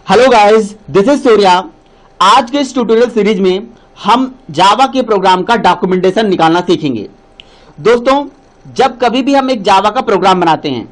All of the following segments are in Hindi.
Hello guys, this is Surya. आज के इस ट्यूटोरियल सीरीज में हम जावा के प्रोग्राम का डॉक्यूमेंटेशन निकालना सीखेंगे। दोस्तों, जब कभी भी हम एक जावा का प्रोग्राम बनाते हैं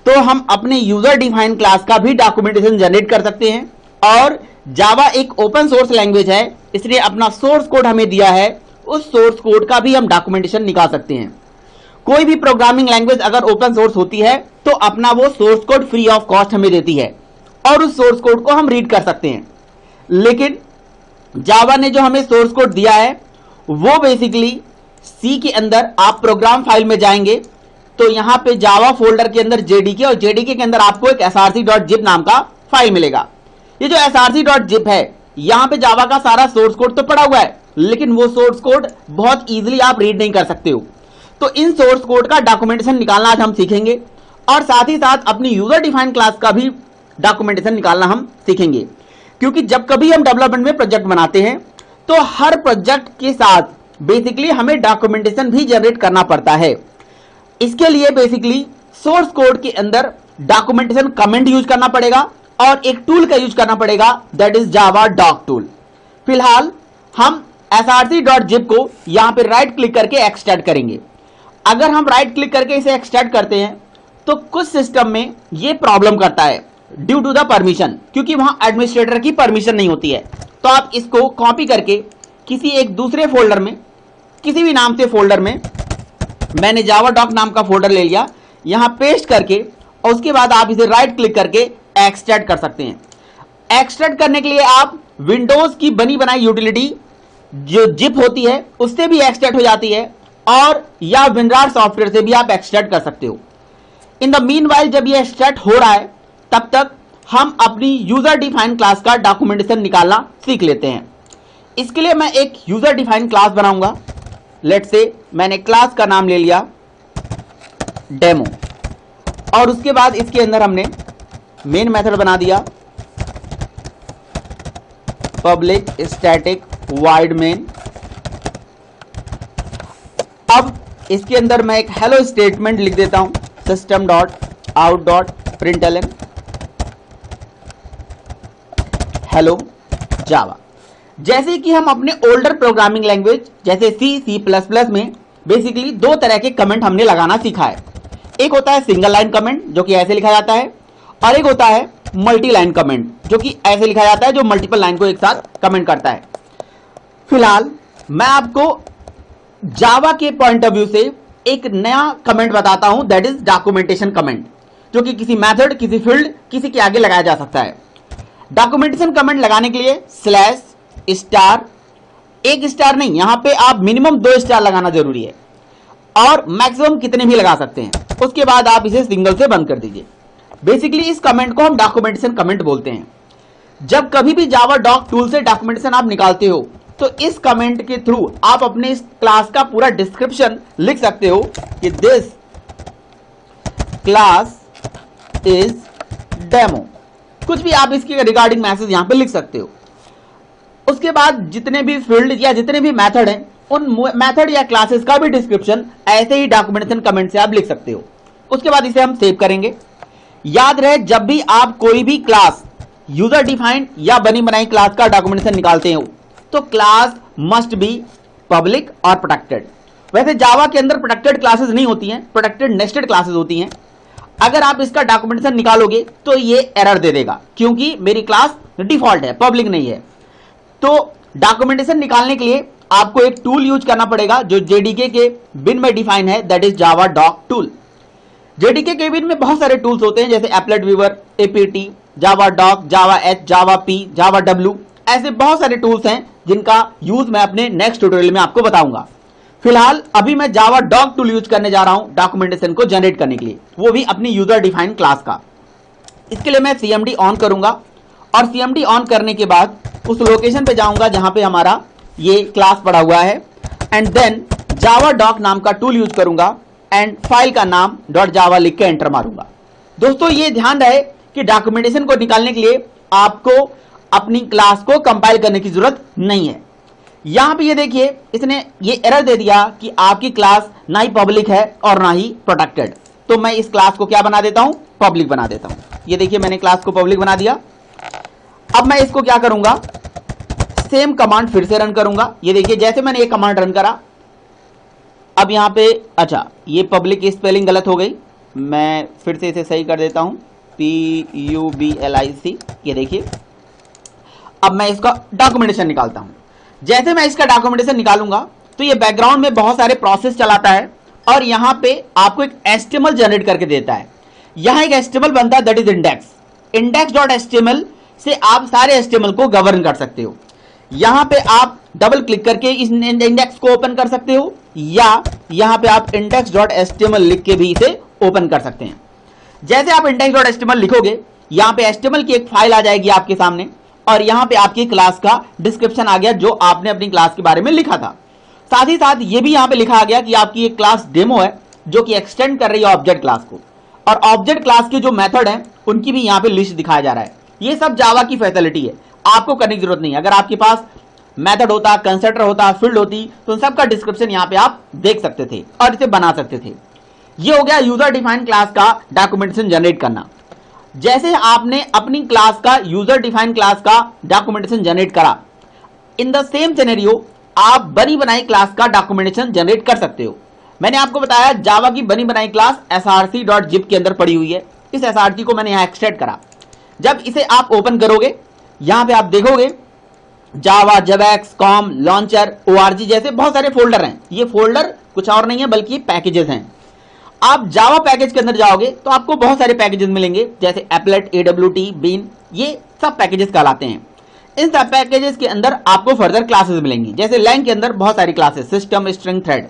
तो हम अपने यूजर डिफाइंड क्लास का भी डॉक्यूमेंटेशन जनरेट कर सकते हैं। और जावा एक ओपन सोर्स लैंग्वेज है, इसलिए अपना सोर्स कोड हमें दिया है, उस सोर्स कोड का भी हम डॉक्यूमेंटेशन निकाल सकते हैं। कोई भी प्रोग्रामिंग लैंग्वेज अगर ओपन सोर्स होती है तो अपना वो source code free of cost हमें देती है और उस सोर्स कोड को हम रीड कर सकते हैं। लेकिन जावा ने जो हमें सोर्स कोड दिया है वो बेसिकली सी के अंदर, आप प्रोग्राम फाइल में जाएंगे तो यहां पे जावा फोल्डर के अंदर जेडीके, और जेडीके के अंदर आपको एक src.zip नाम का फाइल मिलेगा। ये जो src.zip है, यहां पे जावा का सारा सोर्स कोड तो पड़ा हुआ है, लेकिन वो सोर्स कोड बहुत इजीली आप रीड नहीं कर सकते हो। तो इन सोर्स कोड का डॉक्यूमेंटेशन निकालना आज हम सीखेंगे और साथ ही साथ अपनी यूजर डिफाइंड क्लास का भी डॉक्यूमेंटेशन निकालना हम सीखेंगे। क्योंकि जब कभी हम डेवलपमेंट में प्रोजेक्ट बनाते हैं तो हर प्रोजेक्ट के साथ बेसिकली हमें डॉक्यूमेंटेशन भी जनरेट करना पड़ता है। इसके लिए बेसिकली सोर्स कोड के अंदर डॉक्यूमेंटेशन कमेंट यूज करना पड़ेगा और एक टूल का यूज करना पड़ेगा, that is Javadoc tool. फिलहाल हम src.zip को यहां पे राइट क्लिक करके एक्सट्रैक्ट करेंगे। अगर हम राइट क्लिक करके इसे एक्सट्रैक्ट करते हैं तो कुछ सिस्टम में ये प्रॉब्लम करता है ड्यू टू द परमिशन, क्योंकि वहां एडमिनिस्ट्रेटर की परमिशन नहीं होती है। तो आप इसको कॉपी करके किसी एक दूसरे फोल्डर में, किसी भी नाम से फोल्डर में, मैंने जावा डॉक नाम का फोल्डर ले लिया, यहां पेस्ट करके और उसके बाद आप इसे राइट क्लिक करके एक्सट्रैक्ट कर सकते हैं। एक्सट्रैक्ट करने के लिए आप विंडोज की बनी बनाई यूटिलिटी जो जिप होती है उससे भी एक्सट्रैक्ट हो जाती है, और या विनरार सॉफ्टवेयर से भी आप एक्सट्रैक्ट कर सकते हो। इन द मीनवाइल जब ये एक्सट्रैक्ट हो रहा है तब तक हम अपनी यूजर डिफाइंड क्लास का डॉक्यूमेंटेशन निकालना सीख लेते हैं। इसके लिए मैं एक यूजर डिफाइंड क्लास बनाऊंगा। लेट्स से मैंने क्लास का नाम ले लिया डेमो, और उसके बाद इसके अंदर हमने मेन मेथड बना दिया पब्लिक स्टैटिक वाइड मेन। अब इसके अंदर मैं एक हेलो स्टेटमेंट लिख देता हूं, system dot out dot println hello Java. जैसे कि हम अपने ओल्डर प्रोग्रामिंग लैंग्वेज जैसे C++ में बेसिकली दो तरह के कमेंट हमने लगाना सीखा है। एक होता है सिंगल लाइन कमेंट जो कि ऐसे लिखा जाता है, और एक होता है मल्टी लाइन कमेंट जो कि ऐसे लिखा जाता है, जो मल्टीपल लाइन को एक साथ कमेंट करता है। फिलहाल मैं आपको जावा के पॉइंट ऑफ व्यू से एक नया कमेंट बताता हूं, दैट इज डॉक्यूमेंटेशन कमेंट, जो कि किसी मेथड, किसी फील्ड, किसी के आगे लगाया जा सकता है। डॉक्यूमेंटेशन कमेंट लगाने के लिए स्लैश स्टार, एक स्टार नहीं, यहां पे आप मिनिमम 2 स्टार लगाना जरूरी है, और मैक्सिमम कितने भी लगा सकते हैं। उसके बाद आप इसे सिंगल से बंद कर दीजिए। बेसिकली इस कमेंट को हम डॉक्यूमेंटेशन कमेंट बोलते हैं। जब कभी भी जावा डॉक टूल से डॉक्यूमेंटेशन आप निकालते हो तो इस कमेंट के थ्रू आप अपने इस क्लास का पूरा डिस्क्रिप्शन लिख सकते हो कि दिस क्लास इज डेमो, कुछ भी आप इसके रिगार्डिंग मैसेज यहां पे लिख सकते हो। उसके बाद जितने भी फील्ड या जितने भी मेथड हैं, उन मेथड या क्लासेस का भी डिस्क्रिप्शन ऐसे ही डॉक्यूमेंटेशन कमेंट से आप लिख सकते हो। उसके बाद इसे हम सेव करेंगे। याद रहे, जब भी आप कोई भी क्लास, यूजर डिफाइंड या बनी बनाई क्लास का डॉक्यूमेंटेशन निकालते हो तो क्लास मस्ट बी पब्लिक और प्रोटेक्टेड। वैसे जावा के अंदर प्रोटेक्टेड क्लासेस नहीं होती हैं, प्रोटेक्टेड नेस्टेड क्लासेस होती हैं। अगर आप इसका डॉक्यूमेंटेशन निकालोगे तो ये एरर दे देगा, क्योंकि मेरी क्लास डिफॉल्ट है, पब्लिक नहीं है। तो डॉक्यूमेंटेशन निकालने के लिए आपको एक टूल यूज करना पड़ेगा जो जेडीके के बिन में डिफाइन है, that is Javadoc tool. JDK के बिन में बहुत सारे टूल्स होते हैं, जैसे applet viewer, APT, Javadoc, javah, javap, जावा डब्ल्यू, ऐसे बहुत सारे टूल्स हैं जिनका यूज मैं अपने नेक्स्ट ट्यूटोरियल में आपको बताऊंगा। फिलहाल अभी मैं जावा डॉक टूल यूज करने जा रहा हूं डॉक्यूमेंटेशन को जनरेट करने के लिए, वो भी अपनी यूजर डिफाइंड क्लास का। इसके लिए मैं CMD ऑन करूंगा, और CMD ऑन करने के बाद उस लोकेशन पे जाऊंगा जहां पे हमारा ये क्लास पड़ा हुआ है, एंड देन जावा डॉक नाम का टूल यूज करूंगा एंड फाइल का नाम .java लिख के एंटर मारूंगा। दोस्तों, ये ध्यान रहे कि डॉक्यूमेंटेशन को निकालने के लिए आपको अपनी क्लास को कंपाइल करने की जरूरत नहीं है। यहां पे ये देखिए, इसने ये एरर दे दिया कि आपकी क्लास ना ही पब्लिक है और ना ही प्रोटेक्टेड। तो मैं इस क्लास को क्या बना देता हूं, पब्लिक बना देता हूं। ये देखिए, मैंने क्लास को पब्लिक बना दिया। अब मैं इसको क्या करूंगा, सेम कमांड फिर से रन करूंगा। ये देखिए जैसे मैंने ये कमांड रन करा, अब यहां पे अच्छा ये पब्लिक की स्पेलिंग गलत हो गई, मैं फिर से इसे सही कर देता हूं, PUBLIC। ये देखिए अब मैं इसका डॉक्यूमेंटेशन निकालता हूं। जैसे मैं इसका डॉक्यूमेंटेशन निकालूंगा तो ये बैकग्राउंड में बहुत सारे प्रोसेस चलाता है और यहां पे आपको एक HTML जनरेट करके देता है। यहां एक HTML बनता है, दैट इज index.html से आप सारे HTML को गवर्न कर सकते हो। यहां पे आप डबल क्लिक करके इस इंडेक्स को ओपन कर सकते हो या यहां पे आप index.html लिख के भी इसे ओपन कर सकते हैं। जैसे आप index.html लिखोगे, यहां पे HTML की एक फाइल आ जाएगी आपके सामने और यहां पे आपकी क्लास का डिस्क्रिप्शन आ गया जो आपने अपनी क्लास के बारे में लिखा था। साथ ही साथ ये भी यहां पे लिखा आ गया कि आपकी एक क्लास डेमो है जो कि एक्सटेंड कर रही है ऑब्जेक्ट क्लास को, और ऑब्जेक्ट क्लास के जो मेथड हैं उनकी भी यहां पे लिस्ट दिखाया जा रहा है। ये सब जावा की फैसिलिटी है, आपको करने की जरूरत नहीं है। अगर आपके पास मेथड होता, कंस्ट्रक्टर होता, फील्ड होती तो उन सबका डिस्क्रिप्शन यहां पे आप देख सकते थे और इसे बना सकते थे। ये हो गया यूजर डिफाइंड क्लास का डॉक्यूमेंटेशन जनरेट करना। जैसे आपने अपनी क्लास का यूजर डिफाइंड क्लास का डॉक्यूमेंटेशन जनरेट करा, इन द सेम सिनेरियो आप बनी बनाई क्लास का डॉक्यूमेंटेशन जनरेट कर सकते हो। मैंने आपको बताया जावा की बनी बनाई क्लास src.zip के अंदर पड़ी हुई है। इस src को मैंने यहां एक्सट्रैक्ट करा। जब इसे आप ओपन करोगे, यहां पे आप देखोगे जावा, जवेक्स, कॉम, लॉन्चर, org जैसे बहुत सारे फोल्डर हैं। ये फोल्डर कुछ और नहीं है बल्कि पैकेजेस हैं। आप जावा पैकेज के अंदर जाओगे तो आपको बहुत सारे पैकेजेस मिलेंगे, जैसे एप्लेट, AWT, बीन, ये सब पैकेजेस कहलाते हैं। इन सब पैकेजेस के अंदर आपको फर्दर क्लासेस मिलेंगी, जैसे लैंग के अंदर बहुत सारी क्लासेस, सिस्टम, स्ट्रिंग, थ्रेड।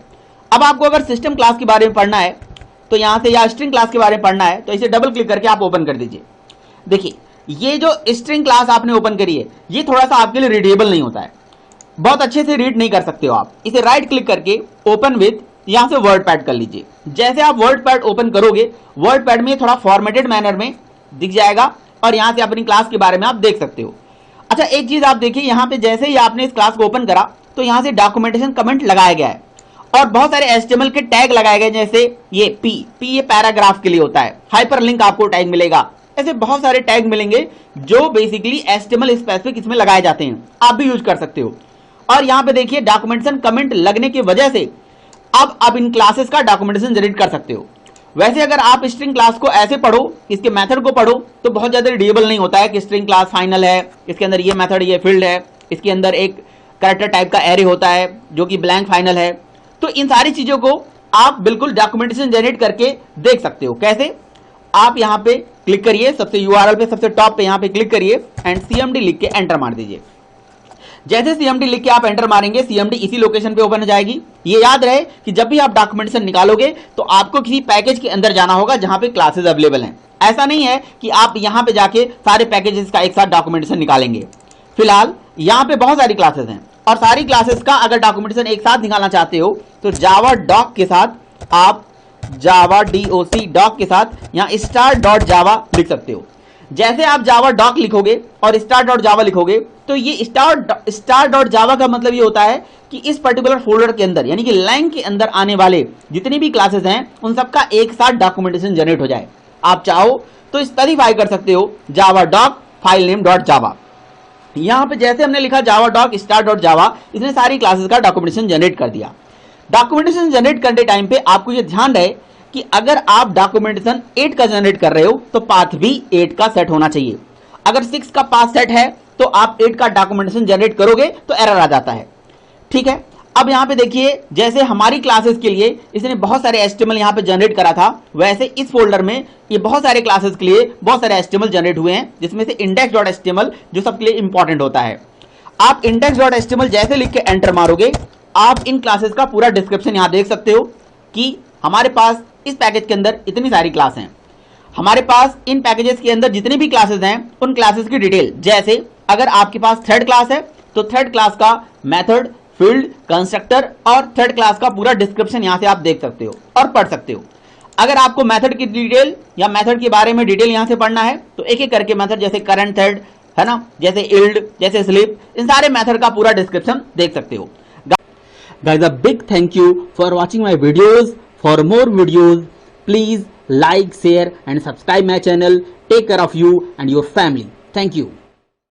अब आपको अगर सिस्टम क्लास के बारे में पढ़ना है तो यहां से, या स्ट्रिंग क्लास के बारे में पढ़ना है तो इसे डबल क्लिक करके आप ओपन कर दीजिए। देखिए ये जो स्ट्रिंग क्लास आपने ओपन करी है ये थोड़ा सा आपके लिए रीडेबल नहीं होता है, बहुत अच्छे से रीड नहीं कर सकते हो आप। इसे राइट क्लिक करके ओपन विद, यहां से वर्ड पैड कर लीजिए। जैसे आप वर्ड पैड ओपन करोगे, वर्ड पैड में थोड़ा फॉर्मेटेड मैनर में दिख जाएगा और यहां से अपनी क्लास के बारे में आप देख सकते हो। अच्छा एक चीज आप देखिए, यहां पे जैसे ही आपने इस क्लास को ओपन करा तो यहां से डॉक्यूमेंटेशन कमेंट लगाया गया है और बहुत सारे HTML के टैग लगाए गए, जैसे ये P ये पैराग्राफ के लिए होता है, हाइपरलिंक आपको टैग मिलेगा। ऐसे बहुत सारे टैग मिलेंगे जो बेसिकली HTML स्पेसिफिक इसमें लगाए जाते हैं, आप भी यूज कर सकते हो। और यहां पे देखिए डॉक्यूमेंटेशन कमेंट लगने की वजह से अब आप इन क्लासेस का डॉक्यूमेंटेशन जनरेट कर सकते हो। वैसे अगर आप स्ट्रिंग क्लास को ऐसे पढ़ो, इसके मेथड को पढ़ो, तो बहुत ज्यादा रीडेबल नहीं होता है कि स्ट्रिंग क्लास फाइनल है, इसके अंदर ये मेथड, ये फील्ड है, इसके अंदर एक कैरेक्टर टाइप का एरे होता है जो कि ब्लैंक फाइनल है। तो इन सारी चीजों को आप बिल्कुल डॉक्यूमेंटेशन जनरेट करके देख सकते हो। कैसे? आप यहां पे क्लिक करिए, सबसे URL पे सबसे टॉप पे यहां पे क्लिक करिए एंड CMD लिख के एंटर मार दीजिए। जैसे CMD लिख के आप एंटर मारेंगे, CMD इसी लोकेशन पे ओपन हो जाएगी। ये याद रहे कि जब भी आप डॉक्यूमेंटेशन निकालोगे तो आपको किसी पैकेज के अंदर जाना होगा जहां पे क्लासेस अवेलेबल हैं। ऐसा नहीं है कि आप यहां पे जाके सारे पैकेजेस का एक साथ डॉक्यूमेंटेशन निकालेंगे। फिलहाल यहां पे बहुत सारी क्लासेस हैं और सारी क्लासेस का अगर डॉक्यूमेंटेशन एक साथ निकालना चाहते हो तो जावा डॉक के साथ आप जावा doc के साथ यहां start.java लिख सकते हो। जैसे आप जावा डॉक लिखोगे और start.java लिखोगे तो ये start.java का मतलब ये होता है कि इस पर्टिकुलर फोल्डर के अंदर, यानी कि लैंग के अंदर आने वाले जितनी भी क्लासेस हैं उन सबका एक साथ डॉक्यूमेंटेशन जनरेट हो जाए। आप चाहो तो स्पेसिफाई कर सकते हो जावा डॉक फाइल नेम .java। यहां पे जैसे हमने लिखा जावा डॉक start.java, इसने सारी क्लासेस का डॉक्यूमेंटेशन जनरेट कर दिया। डॉक्यूमेंटेशन जनरेट करते टाइम पे आपको ये ध्यान रहे कि अगर आप डॉक्यूमेंटेशन 8 का जनरेट कर रहे हो तो पाथ भी 8 का सेट होना चाहिए। अगर 6 का पाथ सेट है तो आप 8 का डॉक्यूमेंटेशन जनरेट करोगे तो एरर आ जाता है। ठीक है, अब यहां पे देखिए जैसे हमारी क्लासेस के लिए इसने बहुत सारे HTML यहां पे जनरेट करा था, वैसे इस फोल्डर में ये बहुत सारे क्लासेस के लिए बहुत सारे HTML जनरेट हुए हैं, जिसमें से index.html जो सबके लिए इंपॉर्टेंट होता है। आप index.html जैसे लिख के एंटर मारोगे, आप इन क्लासेस का पूरा डिस्क्रिप्शन यहां देख सकते हो कि हमारे पास इस पैकेज के अंदर इतनी सारी क्लास हैं। हमारे पास इन पैकेजेस के अंदर जितनी भी क्लासेस हैं उन क्लासेस की डिटेल, जैसे अगर आपके पास थ्रेड क्लास है तो थ्रेड क्लास का मेथड, फील्ड, कंस्ट्रक्टर और थ्रेड क्लास का पूरा डिस्क्रिप्शन यहां से आप देख सकते हो और पढ़ सकते हो। अगर आपको मेथड की डिटेल या मेथड के बारे में डिटेल यहां से पढ़ना है तो एक एक करके मेथड, जैसे करंट थ्रेड है ना, जैसे इल्ड, जैसे स्लिप, इन सारे मेथड का पूरा डिस्क्रिप्शन देख सकते हो। Guys, a big thank you for watching my videos. For more videos, please like, share and subscribe my channel. Take care of you and your family. Thank you.